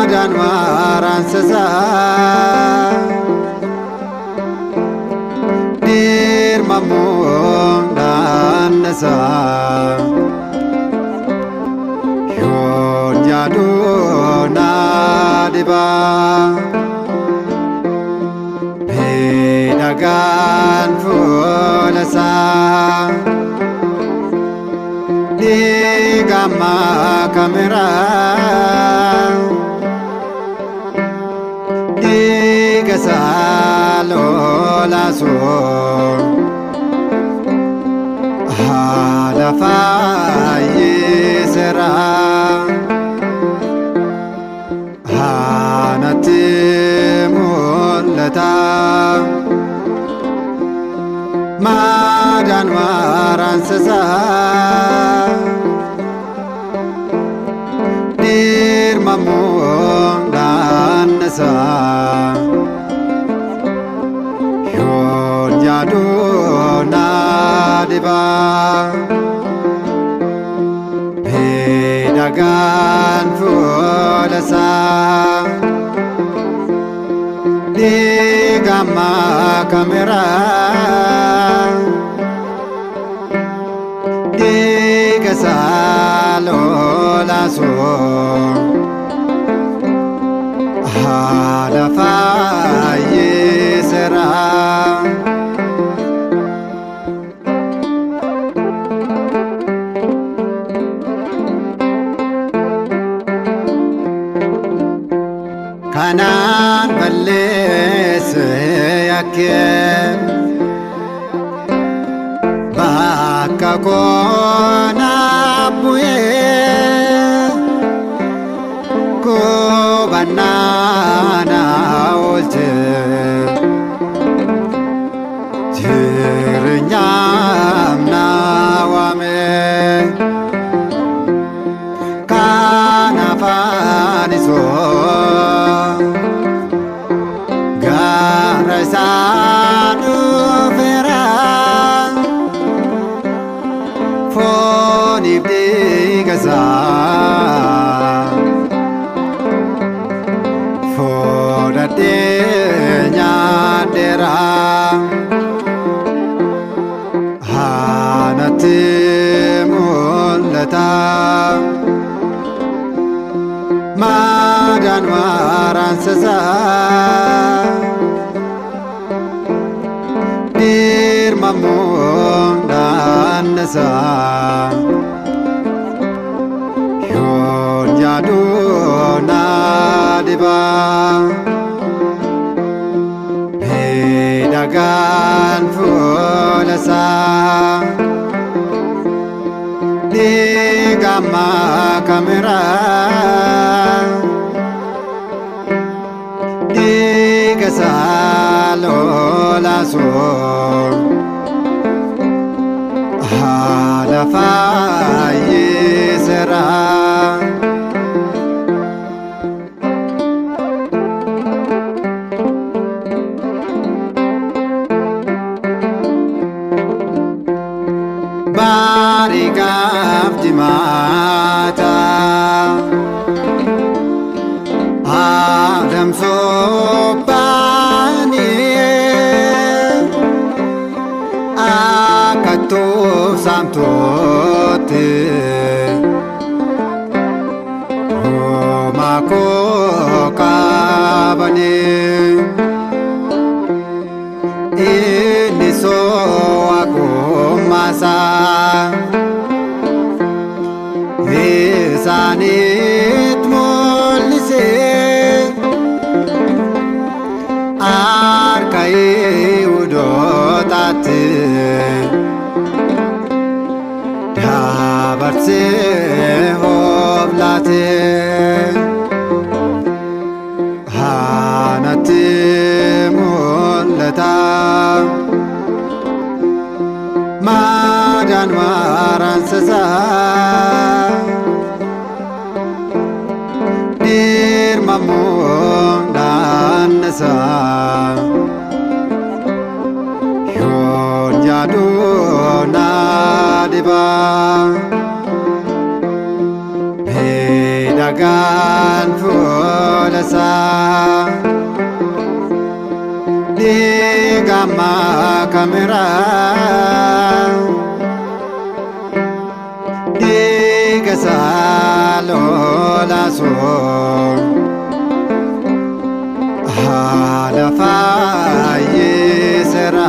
Madan waransasa dirmamung danasa yon jadu nadiba bedagan fulasa di gamma kamera di kasalo laso halafaye sera hanati mulata madan waransasa dirmamung danasa yon jadu nadiba bedagan fulasa di gamma kamera di kasalo laso halafaye sera kanan bales yakke bakka kona buye ko banana olche jirnyam nawame kana faniso garasanu vera foni bigasa fodate nyadera hanati mulata madan waransasa dirmamung danasa yon jadu nadiba bedagan fulasa di gamma kamera di kasalo laso halafaye sera barigaf dimata adam sobani akato samtote mako kabane ini so aku masa lisanit mulise arkai udotate dabarse hoblate hanati mulata madan waransasa dirmamung danasa yon jadu nadiba bedagan sa digama kamera digasa lola so halafa yesera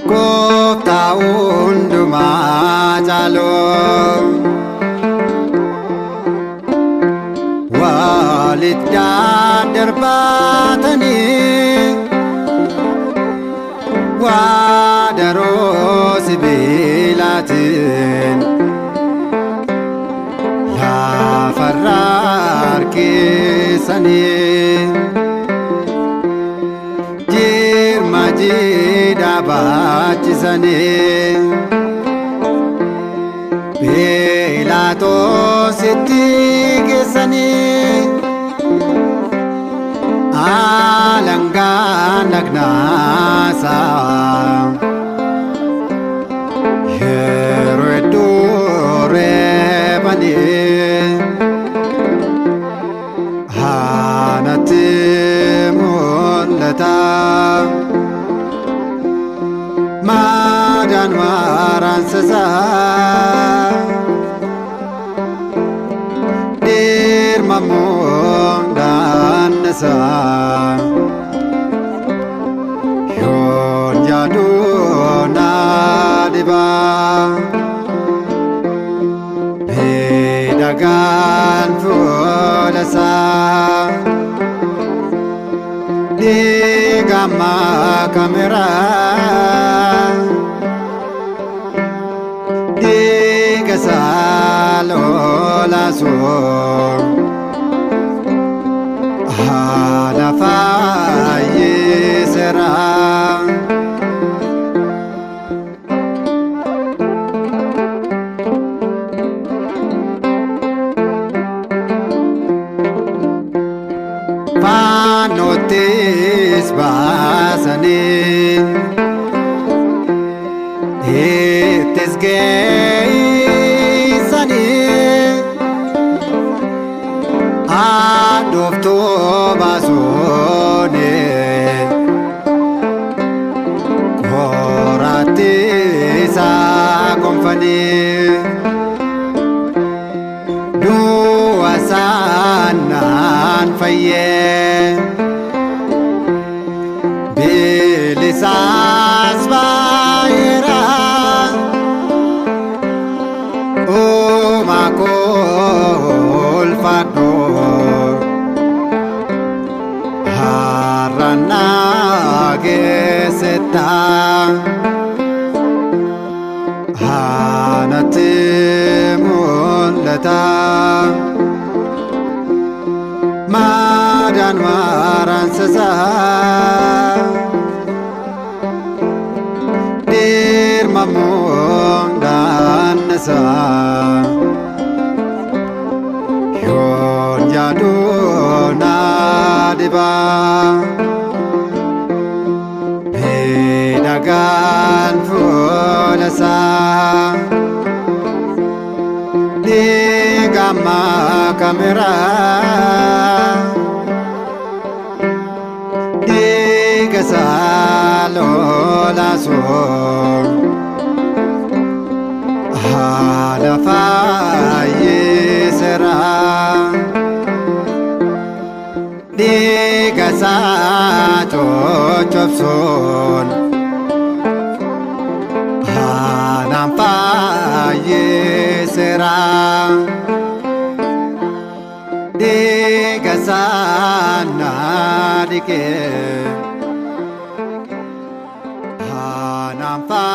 Kota unduma jalo walid darbatani wadaro sibilatin la farar kisani Majida bachisane Pilato sitti gesane Alangan nagnasa Heredore bani Hanati mulata Madan waran sesa dir mamong dan nesa yon jadu nadiba bedagan fulasa digama kamera digasa lola so halafa yesera panotis basane itis geisani adofto basone korati sa konfani duasanan faye bilisas baira makul fado harana geseta hanati mulata madan waran sesa dir mamong dan nesa yon jadu nadiba bedagan fulasa digama kamera digasa lola so halafa yesera digasa chopson hanampa yesera digasa nadike hanampa